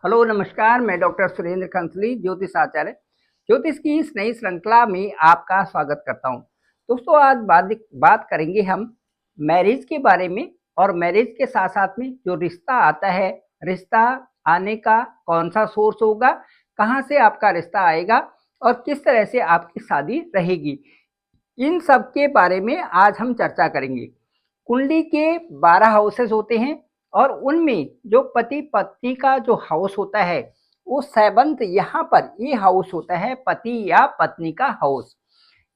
Hello नमस्कार, मैं doctor Surendra खंसली, ज्योतिष आचार्य। ज्योतिष की इस नई श्रृंखला में आपका स्वागत करता हूं। दोस्तों, आज बात करेंगे हम मैरिज के बारे में। और मैरिज के साथ साथ में जो रिश्ता आता है, रिश्ता आने का कौन सा सोर्स होगा, कहां से आपका रिश्ता आएगा और किस तरह से आपकी शादी रहेगी, इन सब के बारे में आज हम चर्चा करेंगे। कुंडली के 12 हाउसेस होते हैं और उनमें जो पति पत्नी का जो हाउस होता है वो सेवंथ, यहाँ पर ये हाउस होता है पति या पत्नी का हाउस।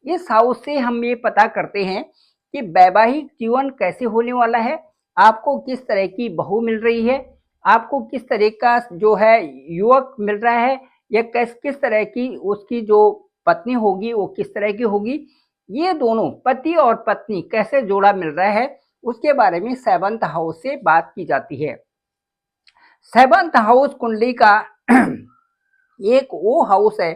इस हाउस से हम ये पता करते हैं कि वैवाहिक जीवन कैसे होने वाला है, आपको किस तरह की बहू मिल रही है, आपको किस तरह का जो है युवक मिल रहा है, या किस तरह की उसकी जो पत्नी होगी वो किस तरह की होगी। ये दोनों पति और पत्नी कैसे जोड़ा मिल रहा है, उसके बारे में सेवंथ हाउस से बात की जाती है। सेवंथ हाउस कुंडली का एक वो हाउस है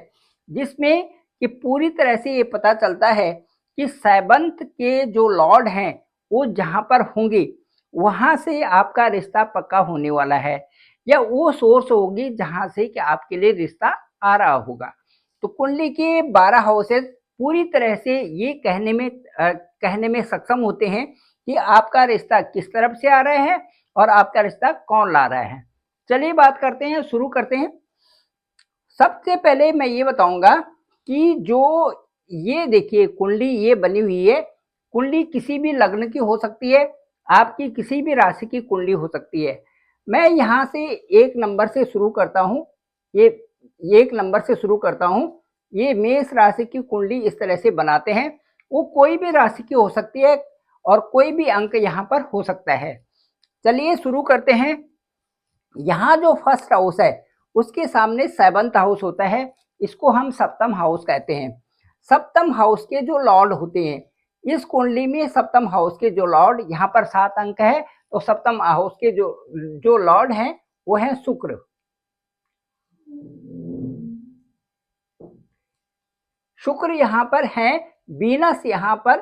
जिसमें कि पूरी तरह से ये पता चलता है कि सेवंथ के जो लॉर्ड हैं वो जहां पर होंगे वहां से आपका रिश्ता पक्का होने वाला है, या वो सोर्स होगी जहां से कि आपके लिए रिश्ता आ रहा होगा। तो कुंडली के 12 हाउसेस पूरी तरह से ये कहने में सक्षम होते हैं कि आपका रिश्ता किस तरफ से आ रहा है और आपका रिश्ता कौन ला रहा है। चलिए बात करते हैं, शुरू करते हैं। सबसे पहले मैं ये बताऊंगा कि जो ये देखिए कुंडली ये बनी हुई है, कुंडली किसी भी लग्न की हो सकती है, आपकी किसी भी राशि की कुंडली हो सकती है। मैं यहाँ से एक नंबर से शुरू करता हूँ। ये एक नंबर से शुरू करता हूँ। ये मेष राशि की कुंडली इस तरह से बनाते हैं। वो कोई भी राशि की हो सकती है और कोई भी अंक यहाँ पर हो सकता है। चलिए शुरू करते हैं। यहाँ जो फर्स्ट हाउस है उसके सामने सेवंथ हाउस होता है, इसको हम सप्तम हाउस कहते हैं। सप्तम हाउस के जो लॉर्ड होते हैं, इस कुंडली में सप्तम हाउस के जो लॉर्ड, यहाँ पर 7 अंक है, तो सप्तम हाउस के जो लॉर्ड हैं वो है शुक्र। शुक्र यहाँ पर हैं। वीनस यहाँ पर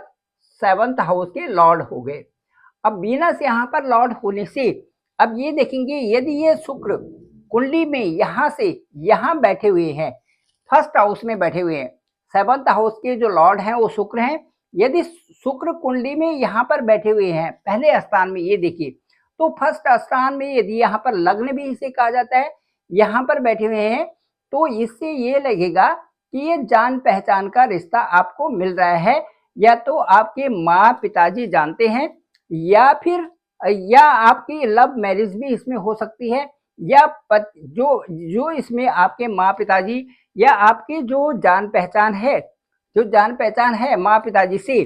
सेवंथ हाउस के लॉर्ड हो गए। अब वीनस यहाँ पर लॉर्ड होने से अब ये देखेंगे, यदि ये शुक्र कुंडली में यहाँ से यहाँ बैठे हुए हैं, फर्स्ट हाउस में बैठे हुए हैं, सेवंथ हाउस के जो लॉर्ड हैं वो शुक्र हैं। यदि शुक्र कुंडली में यहाँ पर बैठे हुए हैं पहले स्थान में, ये देखिए, तो फर्स्ट स्थान में यदि यहाँ पर लग्न भी इसे कहा जाता है, यहाँ पर बैठे हुए हैं, तो इससे ये लगेगा कि ये जान पहचान का रिश्ता आपको मिल रहा है। या तो आपके माँ पिताजी जानते हैं, या आपकी लव मैरिज भी इसमें हो सकती है, या जो इसमें आपके माँ पिताजी या आपकी जो जान पहचान है माँ पिताजी से,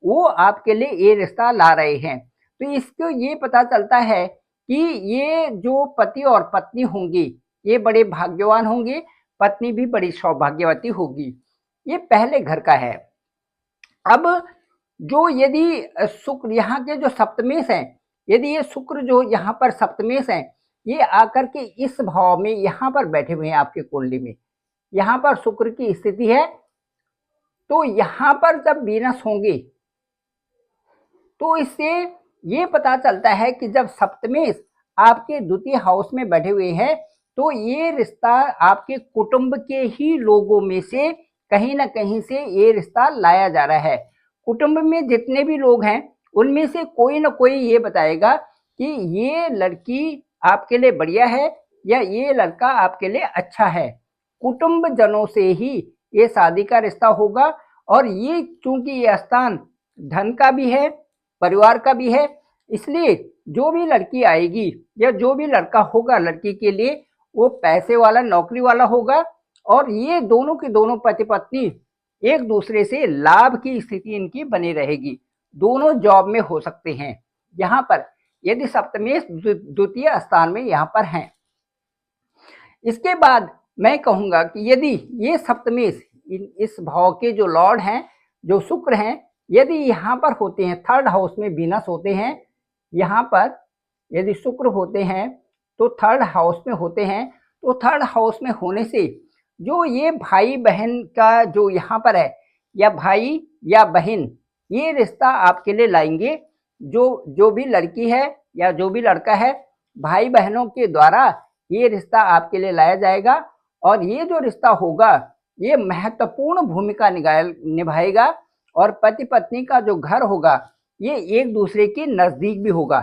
वो आपके लिए ये रिश्ता ला रहे हैं। तो इसको ये पता चलता है कि ये जो पति और पत्नी होंगे ये बड़े भाग्यवान होंगे, पत्नी भी बड़ी सौभाग्यवती होगी। ये पहले घर का है। अब जो यदि शुक्र यहाँ के जो सप्तमेश हैं, यदि ये शुक्र जो यहाँ पर सप्तमेश हैं, ये आकर के इस भाव में यहाँ पर बैठे हुए हैं आपके कुंडली में, यहाँ पर शुक्र की स्थिति है, तो यहाँ पर जब वीनस होंगे तो इससे ये पता चलता है कि जब सप्तमेश आपके द्वितीय हाउस में बैठे हुए हैं, तो ये रिश्ता आपके कुटुंब के ही लोगों में से कहीं ना कहीं से ये रिश्ता लाया जा रहा है। कुटुंब में जितने भी लोग हैं उनमें से कोई ना कोई ये बताएगा कि ये लड़की आपके लिए बढ़िया है या ये लड़का आपके लिए अच्छा है। कुटुंब जनों से ही ये शादी का रिश्ता होगा। और ये चूंकि ये स्थान धन का भी है, परिवार का भी है, इसलिए जो भी लड़की आएगी या जो भी लड़का होगा लड़की के लिए, वो पैसे वाला, नौकरी वाला होगा। और ये दोनों के दोनों पति पत्नी एक दूसरे से लाभ की स्थिति इनकी बनी रहेगी। दोनों जॉब में हो सकते हैं यहाँ पर, यदि सप्तमेश द्वितीय स्थान में यहाँ पर हैं। इसके बाद मैं कहूँगा कि यदि ये सप्तमेश इस भाव के जो लॉर्ड हैं, जो शुक्र हैं, यदि यहाँ पर होते हैं, थर्ड हाउस में वीनस होते हैं, यहाँ पर यदि शुक्र होते हैं तो थर्ड हाउस में होते हैं, तो थर्ड हाउस में होने से जो ये भाई बहन का जो यहाँ पर है, या भाई या बहन, ये रिश्ता आपके लिए लाएंगे। जो भी लड़की है या जो भी लड़का है, भाई बहनों के द्वारा ये रिश्ता आपके लिए लाया जाएगा और ये जो रिश्ता होगा ये महत्वपूर्ण भूमिका निभाएगा और पति पत्नी का जो घर होगा ये एक दूसरे के नजदीक भी होगा।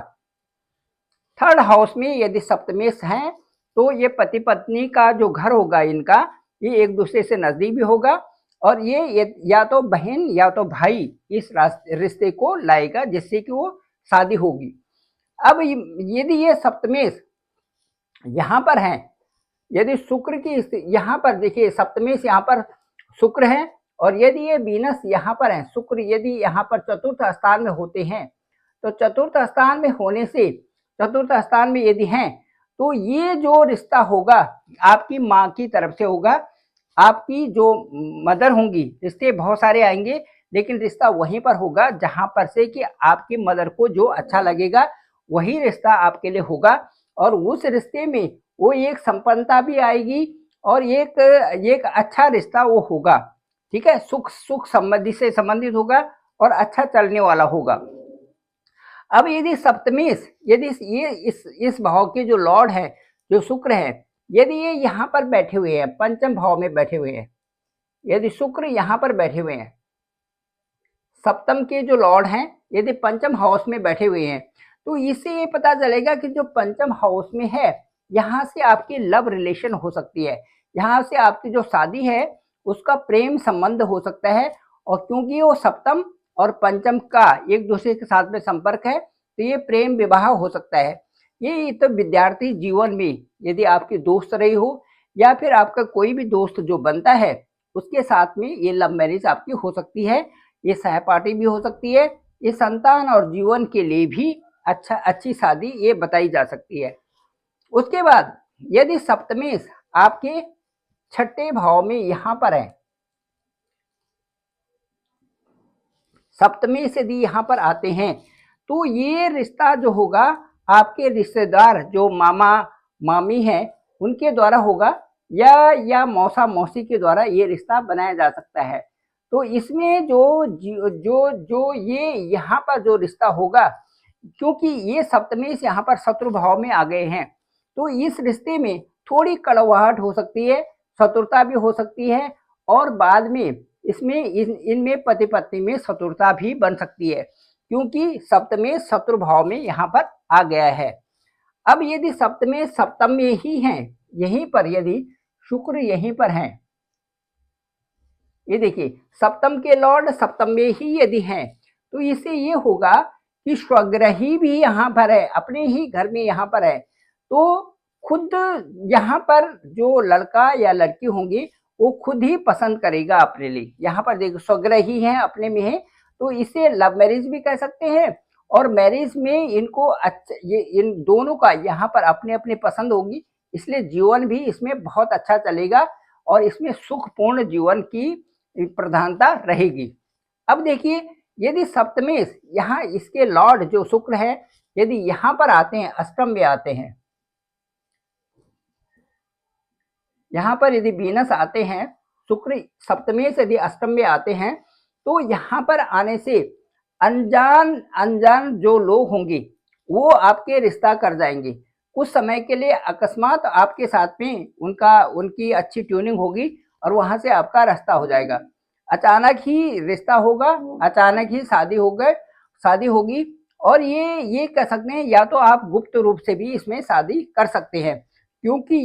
थर्ड हाउस में यदि सप्तमेश है तो ये पति पत्नी का जो घर होगा इनका ये एक दूसरे से नजदीक भी होगा और ये या तो बहन या तो भाई इस रिश्ते को लाएगा जिससे कि वो शादी होगी। अब यदि ये सप्तमेश यहाँ पर है, यदि शुक्र की यहाँ पर देखिए सप्तमेश यहाँ पर शुक्र है और यदि ये वीनस यहाँ पर है, शुक्र यदि यहाँ पर चतुर्थ स्थान में होते हैं तो चतुर्थ स्थान में होने से चतुर्थ स्थान में यदि हैं तो ये जो रिश्ता होगा आपकी माँ की तरफ से होगा, आपकी जो मदर होंगी, रिश्ते बहुत सारे आएंगे लेकिन रिश्ता वहीं पर होगा जहां पर से कि आपकी मदर को जो अच्छा लगेगा वही रिश्ता आपके लिए होगा और उस रिश्ते में वो एक संपन्नता भी आएगी और एक अच्छा रिश्ता वो होगा। ठीक है, सुख संबंधी से संबंधित होगा और अच्छा चलने वाला होगा। अब यदि सप्तमेश यदि ये इस भाव के जो लॉर्ड है जो शुक्र है यदि ये यहाँ पर बैठे हुए हैं, पंचम भाव में बैठे हुए हैं, यदि शुक्र यहाँ पर बैठे हुए हैं, सप्तम के जो लॉर्ड हैं यदि पंचम हाउस में बैठे हुए हैं तो इससे ये पता चलेगा कि जो पंचम हाउस में है यहाँ से आपकी लव रिलेशन हो सकती है, यहाँ से आपकी जो शादी है उसका प्रेम संबंध हो सकता है और क्योंकि वो सप्तम और पंचम का एक दूसरे के साथ में संपर्क है तो ये प्रेम विवाह हो सकता है। ये तो विद्यार्थी जीवन में यदि आपकी दोस्त रही हो या फिर आपका कोई भी दोस्त जो बनता है उसके साथ में ये लव मैरिज आपकी हो सकती है, ये सहपाठी भी हो सकती है, ये संतान और जीवन के लिए भी अच्छी शादी ये बताई जा सकती है। उसके बाद यदि सप्तमेश आपके छठे भाव में यहाँ पर है, सप्तमेश यदि यहाँ पर आते हैं तो ये रिश्ता जो होगा आपके रिश्तेदार जो मामा मामी हैं उनके द्वारा होगा या मौसा मौसी के द्वारा ये रिश्ता बनाया जा सकता है। तो इसमें जो ये यहाँ पर जो रिश्ता होगा क्योंकि ये सप्तमेश यहाँ पर शत्रु भाव में आ गए हैं तो इस रिश्ते में थोड़ी कड़वाहट हो सकती है, शत्रुता भी हो सकती है और बाद में इसमें इनमें पति पत्नी में शत्रुता भी बन सकती है क्योंकि सप्तमेश शत्रु भाव में यहाँ पर आ गया है। अब यदि सप्तमेश सप्तम में ही हैं, यहीं पर यदि शुक्र यहीं पर हैं, ये देखिए सप्तम के लॉर्ड सप्तम में ही यदि हैं तो इससे ये होगा कि स्वग्रही भी यहाँ पर है, अपने ही घर में यहाँ पर है तो खुद यहाँ पर जो लड़का या लड़की होंगी वो खुद ही पसंद करेगा अपने लिए। यहाँ पर देखो स्वग्रही है, अपने में है तो इसे लव मैरिज भी कह सकते हैं और मैरिज में इनको अच्छा ये इन दोनों का यहाँ पर अपने अपने पसंद होगी इसलिए जीवन भी इसमें बहुत अच्छा चलेगा और इसमें सुखपूर्ण जीवन की प्रधानता रहेगी। अब देखिए यदि सप्तमेश यहाँ इसके लॉर्ड जो शुक्र है यदि यहाँ पर आते हैं, अष्टम में आते हैं, यहाँ पर यदि वीनस आते हैं, शुक्र सप्तमेश यदि अष्टम में आते हैं तो यहाँ पर आने से अनजान जो लोग होंगे वो आपके रिश्ता कर जाएंगे। कुछ समय के लिए अकस्मात आपके साथ में उनकी अच्छी ट्यूनिंग होगी और वहां से आपका रास्ता हो जाएगा। अचानक ही रिश्ता होगा, अचानक ही शादी होगी और ये कह सकते हैं या तो आप गुप्त रूप से भी इसमें शादी कर सकते हैं क्योंकि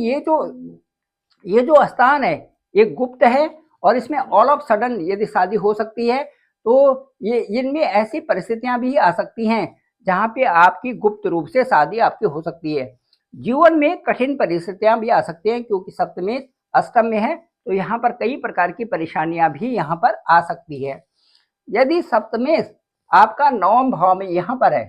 ये जो स्थान है ये गुप्त है और इसमें ऑल ऑफ सडन यदि शादी हो सकती है तो ये इनमें ऐसी परिस्थितियां भी आ सकती हैं जहां पे आपकी गुप्त रूप से शादी आपकी हो सकती है। जीवन में कठिन परिस्थितियां भी आ सकती हैं क्योंकि सप्तमेश अष्टम में है तो यहाँ पर कई प्रकार की परेशानियां भी यहाँ पर आ सकती है। यदि सप्तमेश आपका नवम भाव में यहाँ पर है,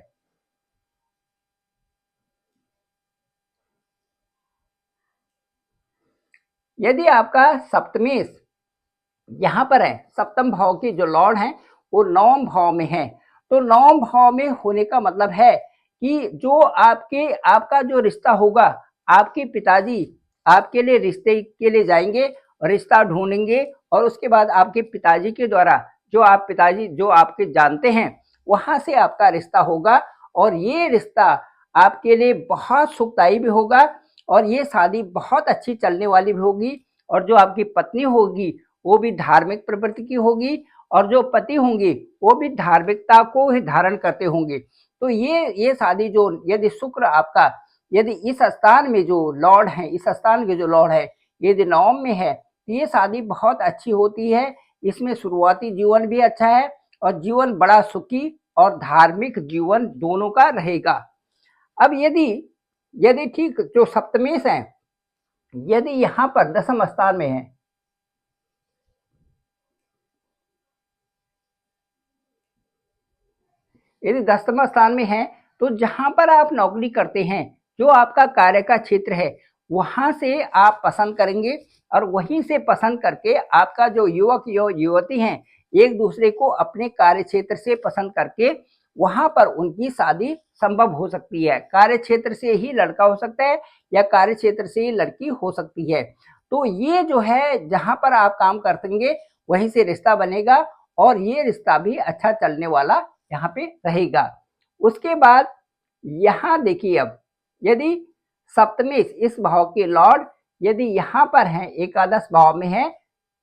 यदि आपका सप्तमेश यहाँ पर है, सप्तम भाव के जो लॉर्ड हैं वो नवम भाव में है तो नवम भाव में होने का मतलब है कि जो आपका जो रिश्ता होगा, आपके पिताजी आपके लिए रिश्ते के लिए जाएंगे, रिश्ता ढूंढेंगे और उसके बाद आपके पिताजी के द्वारा जो आपके जानते हैं वहां से आपका रिश्ता होगा और ये रिश्ता आपके लिए बहुत सुखदायी भी होगा और ये शादी बहुत अच्छी चलने वाली भी होगी। और जो आपकी पत्नी होगी वो भी धार्मिक प्रवृत्ति की होगी, और जो पति होंगे वो भी धार्मिकता को ही धारण करते होंगे। तो ये शादी जो, यदि शुक्र आपका यदि इस स्थान में जो लॉर्ड है, इस स्थान के जो लॉर्ड है यदि नवम में है, तो ये शादी बहुत अच्छी होती है। इसमें शुरुआती जीवन भी अच्छा है और जीवन बड़ा सुखी और धार्मिक जीवन दोनों का रहेगा। अब यदि यदि ठीक जो सप्तमेश है, यदि यहाँ पर दसम स्थान में है, यदि दसम स्थान में है, तो जहां पर आप नौकरी करते हैं, जो आपका कार्य का क्षेत्र है, वहां से आप पसंद करेंगे और वहीं से पसंद करके आपका जो युवक युवती हैं एक दूसरे को अपने कार्य क्षेत्र से पसंद करके वहां पर उनकी शादी संभव हो सकती है। कार्य क्षेत्र से ही लड़का हो सकता है या कार्य क्षेत्र से ही लड़की हो सकती है। तो ये जो है जहां पर आप काम करतेंगे वहीं से रिश्ता बनेगा और ये रिश्ता भी अच्छा चलने वाला यहाँ पे रहेगा। उसके बाद यहाँ देखिए, अब यदि सप्तमेश इस भाव के लॉर्ड यदि यहाँ पर हैं, एकादश भाव में है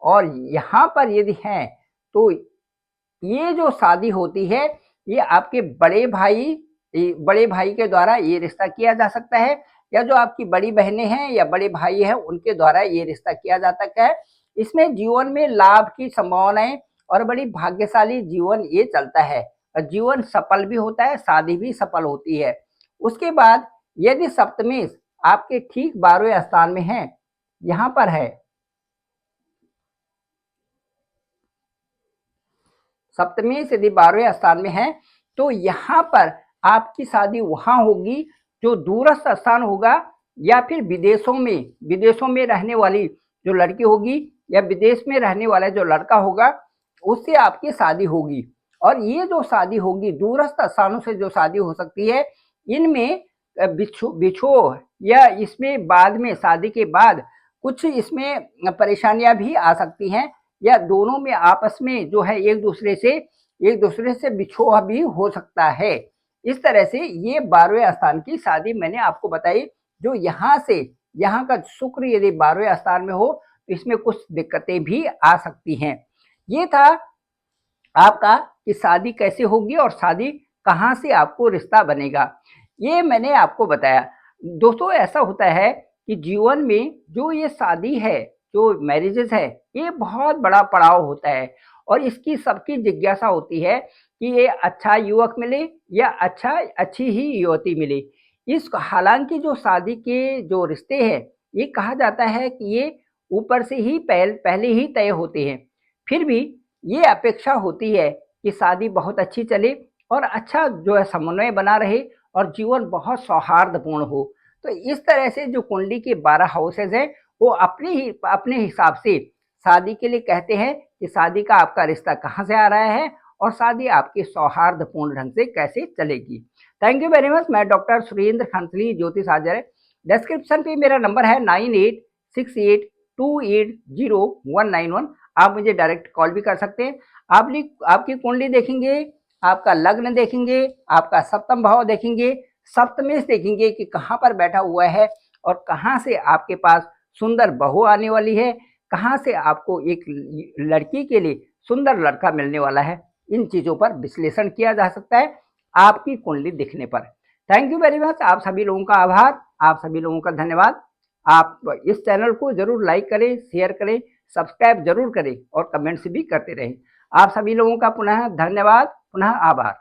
और यहाँ पर यदि हैं, तो ये जो शादी होती है ये आपके बड़े भाई के द्वारा ये रिश्ता किया जा सकता है, या जो आपकी बड़ी बहनें हैं या बड़े भाई हैं उनके द्वारा ये रिश्ता किया जा सकता है। इसमें जीवन में लाभ की संभावनाएं और बड़ी भाग्यशाली जीवन ये चलता है और जीवन सफल भी होता है, शादी भी सफल होती है। उसके बाद यदि सप्तमेश आपके ठीक 12वें स्थान में है, यहाँ पर है, सप्तमेश यदि 12वें स्थान में है, तो यहाँ पर आपकी शादी वहां होगी जो दूरस्थ स्थान होगा, या फिर विदेशों में रहने वाली जो लड़की होगी या विदेश में रहने वाला जो लड़का होगा उससे आपकी शादी होगी। और ये जो शादी होगी दूरस्थ स्थानों से जो शादी हो सकती है, इनमें बिछो या इसमें बाद में शादी के बाद कुछ इसमें परेशानियां भी आ सकती हैं, या दोनों में आपस में जो है एक दूसरे से बिछोह भी हो सकता है। इस तरह से ये 12वें स्थान की शादी मैंने आपको बताई। जो यहाँ का शुक्र यदि 12वें स्थान में हो तो इसमें कुछ दिक्कतें भी आ सकती हैं। ये था आपका कि शादी कैसे होगी और शादी कहाँ से आपको रिश्ता बनेगा, ये मैंने आपको बताया। दोस्तों ऐसा होता है कि जीवन में जो ये शादी है, जो मैरिजेस है, ये बहुत बड़ा पड़ाव होता है और इसकी सबकी जिज्ञासा होती है कि ये अच्छा युवक मिले या अच्छी ही युवती मिले। हालांकि जो शादी के जो रिश्ते हैं ये कहा जाता है कि ये ऊपर से ही पहले ही तय होते हैं, फिर भी ये अपेक्षा होती है कि शादी बहुत अच्छी चले और अच्छा जो है समन्वय बना रहे और जीवन बहुत सौहार्दपूर्ण हो। तो इस तरह से जो कुंडली के 12 हाउसेज हैं वो अपने हिसाब से शादी के लिए कहते हैं कि शादी का आपका रिश्ता कहाँ से आ रहा है और शादी आपकी सौहार्दपूर्ण ढंग से कैसे चलेगी। Thank you very much. मैं डॉक्टर सुरेंद्र खंसली, ज्योतिष आचार्य। डिस्क्रिप्शन पे मेरा नंबर है 9868280191। आप मुझे डायरेक्ट कॉल भी कर सकते हैं। आपकी कुंडली देखेंगे, आपका लग्न देखेंगे, आपका सप्तम भाव देखेंगे, सप्तमेश देखेंगे कि कहाँ पर बैठा हुआ है और कहाँ से आपके पास सुंदर बहू आने वाली है, कहाँ से आपको एक लड़की के लिए सुंदर लड़का मिलने वाला है। इन चीज़ों पर विश्लेषण किया जा सकता है आपकी कुंडली दिखने पर। Thank you very much. आप सभी लोगों का आभार, आप सभी लोगों का धन्यवाद। आप इस चैनल को जरूर लाइक करें, शेयर करें, सब्सक्राइब जरूर करें और कमेंट्स भी करते रहें। आप सभी लोगों का पुनः धन्यवाद, पुनः आभार।